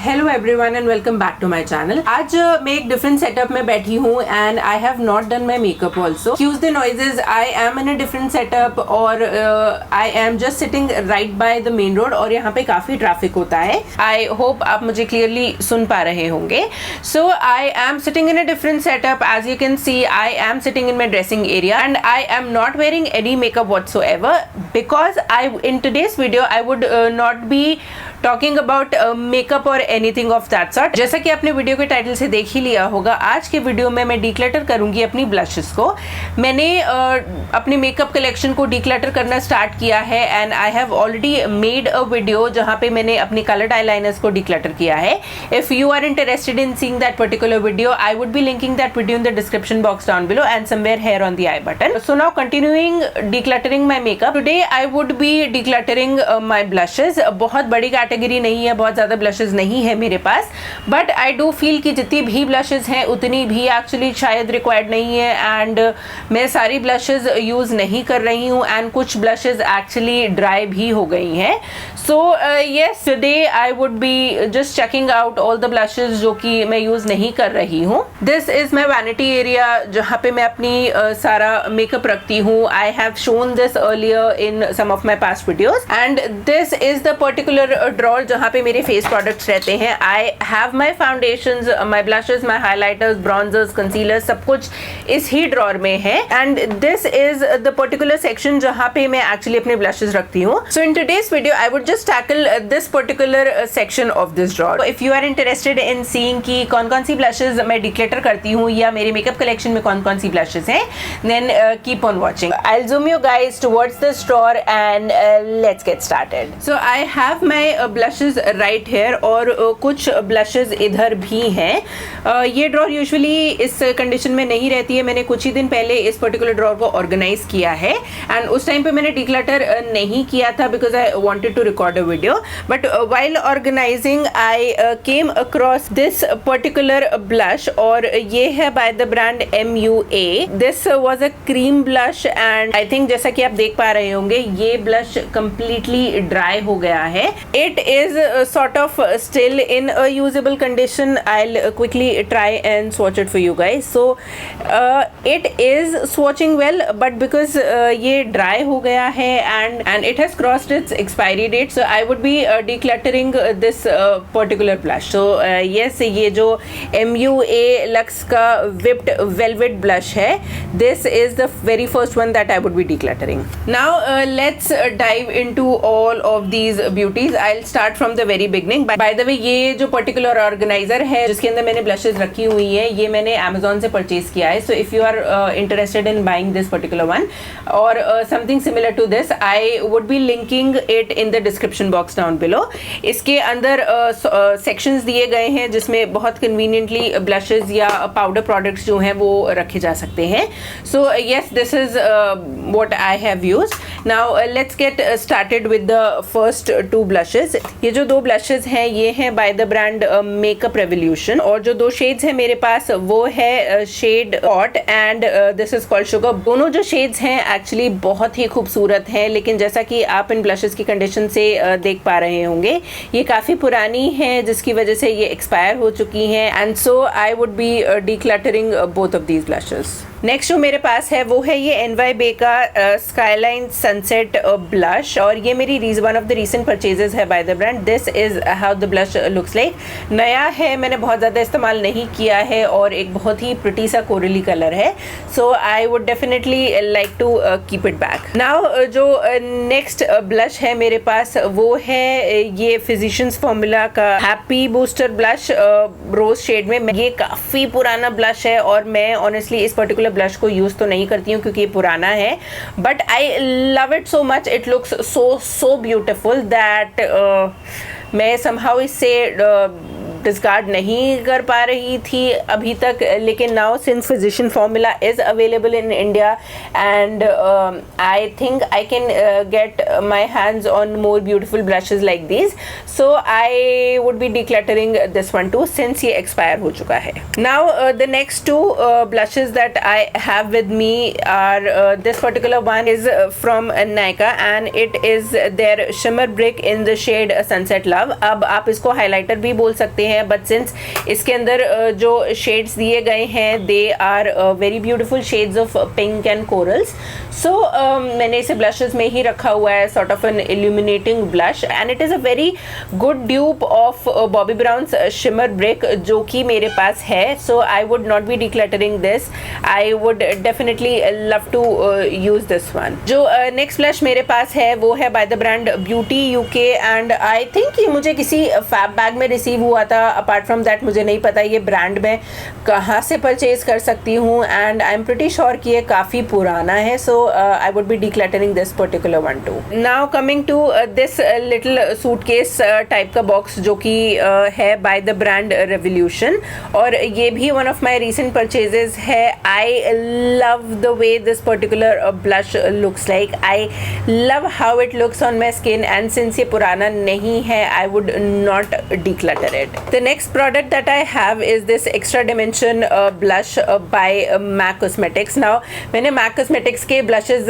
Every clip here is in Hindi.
Hello everyone and welcome back to my channel. आज मैं एक डिफरेंट सेटअप में बैठी हूँ and I have not done my makeup also. Excuse the noises, I am in a different setup और I am just sitting right by the main road और यहाँ पे काफी ट्रैफिक होता है। आई होप आप मुझे क्लियरली सुन पा रहे होंगे। So I am sitting in a different setup. As you can see, I am sitting in my dressing area and I am not wearing any makeup whatsoever because I in today's video I would not be talking about makeup और एनीथिंग ऑफ दैट सॉर्ट। जैसा कि आपने वीडियो के टाइटल से देख ही लिया होगा, आज के वीडियो में मैं डिक्लटर करूंगी अपनी ब्लशेस को। मैंने अपने मेकअप कलेक्शन को डिक्लटर करना स्टार्ट किया है and I have already made a video जहां पे मैंने अपनी कलर्ड आईलाइनर्स को डिक्लटर किया है। If you are interested in seeing that particular video, I would be linking that video in the description box down below and somewhere here on the i button. So now continuing decluttering my makeup, today I would be decluttering my blushes. बहुत बड़ी कैटेगरी नहीं है, बहुत ज्यादा ब्लशेस नहीं है मेरे पास, बट आई डू फील कि जितनी भी ब्लशेस हैं उतनी भी एक्चुअली शायद रिक्वायर्ड नहीं है एंड मैं सारी ब्लशेस यूज नहीं कर रही हूँ एंड कुछ ब्लशेस एक्चुअली ड्राई भी हो गई हैं। So yes, today I would be just checking out all the blushes जो कि मैं यूज नहीं कर रही हूँ। This is my vanity area जहाँ पे मैं अपनी सारा मेकअप रखती हूँ। I have shown this earlier in some of my past videos and this is the particular drawer जहाँ पे मेरे फेस प्रोडक्ट्स रहते हैं। I have my foundations, my blushes, my highlighters, ब्रॉन्जर्स, concealers, सब कुछ इस ही ड्रॉर में है and this is the particular section जहाँ पे मैं एक्चुअली अपने ब्लशेस रखती हूँ। So in today's video I would just tackle this particular section of this drawer. If you are interested in seeing कि कौन कौन सी ब्लशेस मैं डिक्लेटर करती हूँ या मेरे मेकअप कलेक्शन में कौन कौन सी ब्लशेस हैं, then keep on watching. I will zoom you guys towards this drawer and let's get started. So I have my blushes right here और कुछ ब्लशेस इधर भी हैं। ये ड्रॉर यूजुअली इस कंडीशन में नहीं रहती है। मैंने कुछ ही दिन पहले इस पर्टिकुलर ड्रॉर को ऑर्गेनाइज किया है एंड उस टाइम पे मैंने डिक्लटर नहीं किया था because I wanted to record a video, but while organising I came across this particular blush और ये है by the brand MUA। This was a cream blush and I think जैसा कि आप देख पा रहे होंगे ये ब्लश कंप्लीटली ड्राई हो गया है। It is sort of still in a usable condition. I'll quickly try and swatch it for you guys. So it is swatching well, but because ये dry हो गया है and it has crossed its expiry date, so I would be decluttering this particular blush. So yes, ये जो MUA Lux का whipped velvet blush है, this is the very first one that I would be decluttering. Now let's dive into all of these beauties. I'll start from the very beginning. By the way, ये जो पर्टिकुलर ऑर्गेनाइजर है जिसके अंदर मैंने ब्लशेस रखी हुई है, ये मैंने Amazon से परचेज किया है। So if you are interested in buying this particular one और something similar to this, I would be linking it in the description box down below. इसके अंदर सेक्शंस दिए गए हैं जिसमें बहुत कन्वीनियंटली ब्लशेस या पाउडर प्रोडक्ट्स जो हैं वो रखे जा सकते हैं। So yes, this is what I have used. Now let's get started with the first two blushes. ये जो दो ब्लशेस हैं ये हैं by the brand Makeup Revolution और जो दो शेड्स हैं मेरे पास वो है shade hot and this is called sugar. दोनों जो शेड्स हैं एक्चुअली बहुत ही खूबसूरत हैं, लेकिन जैसा कि आप इन ब्लशेस की कंडीशन से देख पा रहे होंगे ये काफ़ी पुरानी हैं जिसकी वजह से ये एक्सपायर हो चुकी हैं and so I would be decluttering both of these blushes. Next जो मेरे पास है वो है ये NYBay का स्काईलाइन सनसेट ब्लश और ये मेरी one of the recent purchases है by the brand. This is how the blush looks like. नया है, मैंने बहुत ज़्यादा इस्तेमाल नहीं किया है और एक बहुत ही प्रिटी सा कोरली कलर है। So I would definitely like to keep it back. Now जो नेक्स्ट ब्लश है मेरे पास वो है ये फिजिशियंस फॉर्मूला का happy booster blush rose shade में। ये काफ़ी पुराना ब्लश है और मैं ऑनेस्टली इस पर्टिकुलर ब्लश को यूज तो नहीं करती हूँ क्योंकि ये पुराना है, but I love it so much. It looks so beautiful that मैं समहाउ इससे डिस्कार्ड नहीं कर पा रही थी अभी तक, लेकिन now since Physician Formula is available in India and I think I can get my hands on more beautiful blushes like this, so I would be decluttering this one too since ये एक्सपायर हो चुका है. Now the next two blushes that I have with me are this particular one is from Nykaa and it is their shimmer brick in the shade Sunset Love. अब आप इसको हाइलाइटर भी बोल सकते हैं, बट सिंस इसके अंदर जो शेड्स दिए गए हैं they are very beautiful shades of pink and corals, so मैंने इसे ब्लशेस में ही रखा हुआ है, sort of an illuminating blush, and it is a very good dupe of Bobbi Brown's shimmer brick जो कि मेरे पास है. So I would not be decluttering this, I would definitely love to use this one. जो नेक्स्ट ब्लश मेरे पास है वो है by the brand beauty UK, and I think ये मुझे किसी फैब बैग में रिसीव हुआ था. अपार्ट फ्रॉम दैट मुझे नहीं पता ये ब्रांड मैं कहाँ से परचेज कर सकती हूँ, and I am pretty sure कि ये काफ़ी पुराना है, सो I would be decluttering this particular one too. Now coming to this little suitcase type का box जो कि है by the brand Revolution, और ये भी one of my recent purchases है. I love the way this particular blush looks like. I love how it looks on my skin, and since ये पुराना नहीं है I would not declutter it. The next product that I have is this Extra Dimension blush by MAC Cosmetics. Now मैंने MAC Cosmetics के ब्लशेज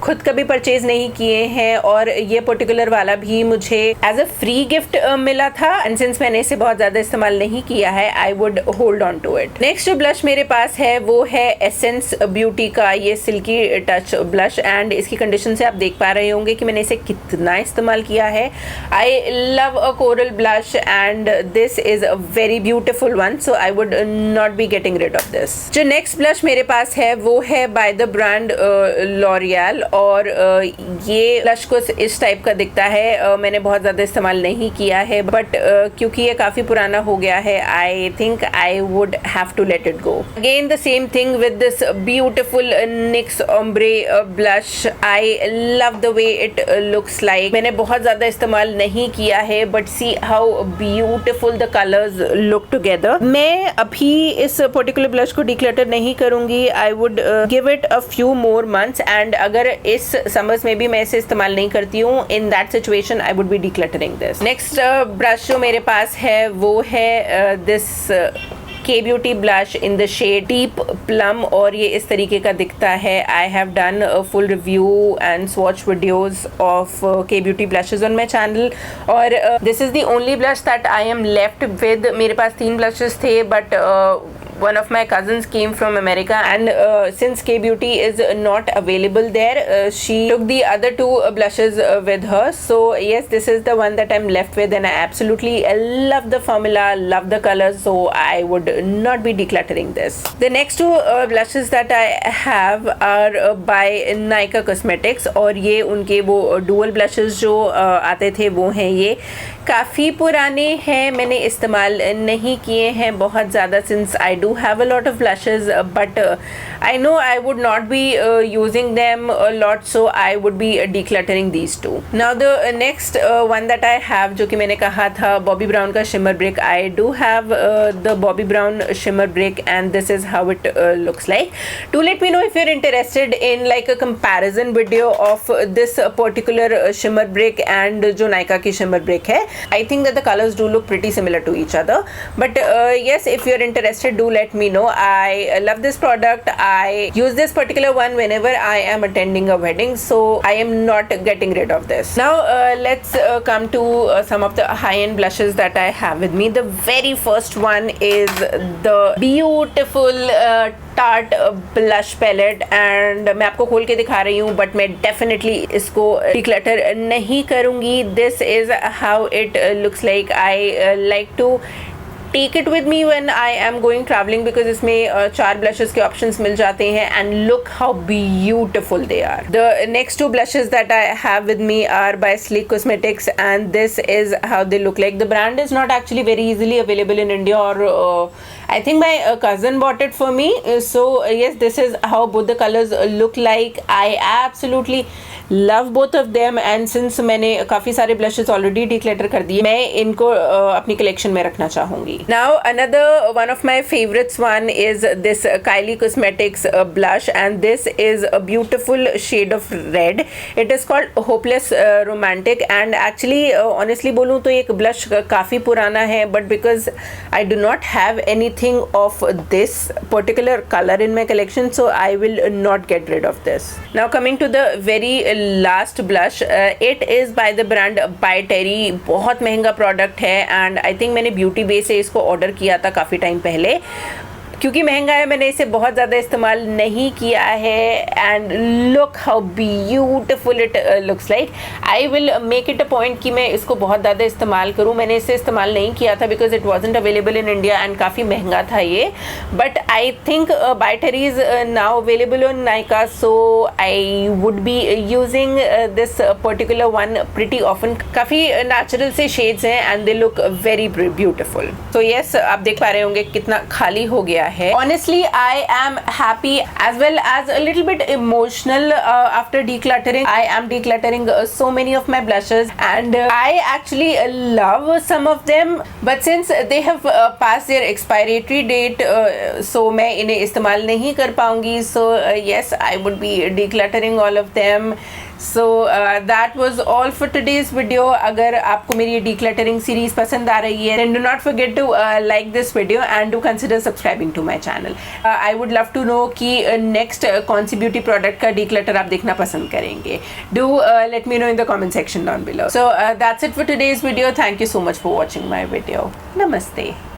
खुद कभी परचेज नहीं किए हैं, और ये पर्टिकुलर वाला भी मुझे एज अ फ्री गिफ्ट मिला था, एंड सिंस मैंने इसे बहुत ज़्यादा इस्तेमाल नहीं किया है I would hold on to it. Next जो ब्लश मेरे पास है वो है एसेंस ब्यूटी का ये सिल्की टच ब्लश, एंड इसकी कंडीशन से आप देख पा रहे होंगे कि मैंने इसे कितना इस्तेमाल किया है. I love a coral blush and this is a very beautiful one, so I would not be getting rid of this. जो नेक्स्ट ब्लश मेरे पास है वो है बाय द ब्रांड लॉरियल, और ये ब्लश कुछ इस टाइप का दिखता है. मैंने बहुत ज़्यादा इस्तेमाल नहीं किया है, बट क्योंकि ये काफ़ी पुराना हो गया है I think I would have to let it go. Again the same thing with this beautiful NYX ombre blush. I love the way it looks like. मैंने बहुत ज़्यादा इस्तेमाल नहीं किया है, but see how beautiful the colours look together. मैं अभी इस पर्टिकुलर ब्लश को डिक्लटर नहीं करूँगी. I would give it a few more months, and अगर इस समर्स में भी मैं इसे इस्तेमाल नहीं करती हूँ, in that situation I would be decluttering this. Next brush जो मेरे पास है वो है this K Beauty blush in the shade Deep Plum, और ये इस तरीके का दिखता है. I have done a full review and swatch videos of K Beauty blushes on my channel, और this is the only blush that I am left with. मेरे पास 3 blushes थे, but one of my cousins came from America, and since K Beauty is not available there, she took the other 2 blushes with her. So yes, this is the one that I'm left with, and I absolutely love the formula, love the colors, so I would not be decluttering this. The next 2 blushes that I have are by Nykaa Cosmetics, और ये उनके वो dual blushes जो आते थे वो हैं. ये काफ़ी पुराने हैं, मैंने इस्तेमाल नहीं किए हैं बहुत ज़्यादा, since I do have a lot of blushes, but I know I would not be using them a lot, so I would be decluttering these 2. Now the next one that I have, जो कि मैंने कहा था Bobbi Brown का shimmer brick. I do have the Bobbi Brown shimmer brick, and this is how it looks like. Do let me know if you're interested in like a comparison video of this particular shimmer brick and जो Nykaa की shimmer brick है. I think that the colors do look pretty similar to each other, but yes, if you're interested, do let me know. I love this product. I use this particular one whenever I am attending a wedding, so I am not getting rid of this. Now let's come to some of the high-end blushes that I have with me. The very first one is the beautiful Tarte blush palette, and मैं आपको खोल के दिखा रही हूँ, बट मैं डेफिनेटली इसको डिक्लटर नहीं करूँगी. This is how it looks like. I like to take it with me when I am going travelling, because इसमें 4 ब्लशेस के ऑप्शंस मिल जाते हैं, and look how beautiful they are. The next 2 blushes that I have with me are by Sleek Cosmetics, and this is how they look like. The brand is not actually very easily available in India, or I think my cousin bought it for me. So yes, this is how both the colors look like. I absolutely love both of them and since मैंने काफ़ी सारे ब्लशेस ऑलरेडी डिक्लटर कर दिए, मैं इनको अपनी कलेक्शन में रखना चाहूँगी. Now another one of my favourites one is this Kylie Cosmetics blush and this is a beautiful shade of red. It is called hopeless romantic and actually honestly बोलूँ तो एक ब्लश काफ़ी पुराना है, but because I do not have anything of this particular colour in my collection, so I will not get rid of this. Now coming to the very last blush, it is by the brand By Terry. बहुत महंगा प्रोडक्ट है एंड आई थिंक मैंने ब्यूटी बे से इसको ऑर्डर किया था काफ़ी टाइम पहले. क्योंकि महंगा है मैंने इसे बहुत ज़्यादा इस्तेमाल नहीं किया है and look how beautiful it looks like. I will make it a point कि मैं इसको बहुत ज़्यादा इस्तेमाल करूँ. मैंने इसे इस्तेमाल नहीं किया था because it wasn't available in India and काफ़ी महंगा था ये, but I think by Terry is now available on Nykaa, so I would be using this particular one pretty often. काफ़ी नेचुरल से शेड्स हैं and they look very beautiful. So yes, आप देख पा रहे होंगे कितना खाली हो गया है. Honestly, I am happy as well as a little bit emotional after decluttering. I am decluttering so many of my blushes and I actually love some of them, but since they have passed their expiry date, so मैं इन्हें इस्तेमाल नहीं कर पाऊंगी. So yes, I would be decluttering all of them. So that was all for today's video. अगर आपको मेरी ये decluttering series पसंद आ रही है then do not forget to like this video and do consider subscribing to my channel. I would love to know कि next कौन सी beauty product का declutter आप देखना पसंद करेंगे. Do let me know in the comment section down below. So that's it for today's video. Thank you so much for watching my video. Namaste.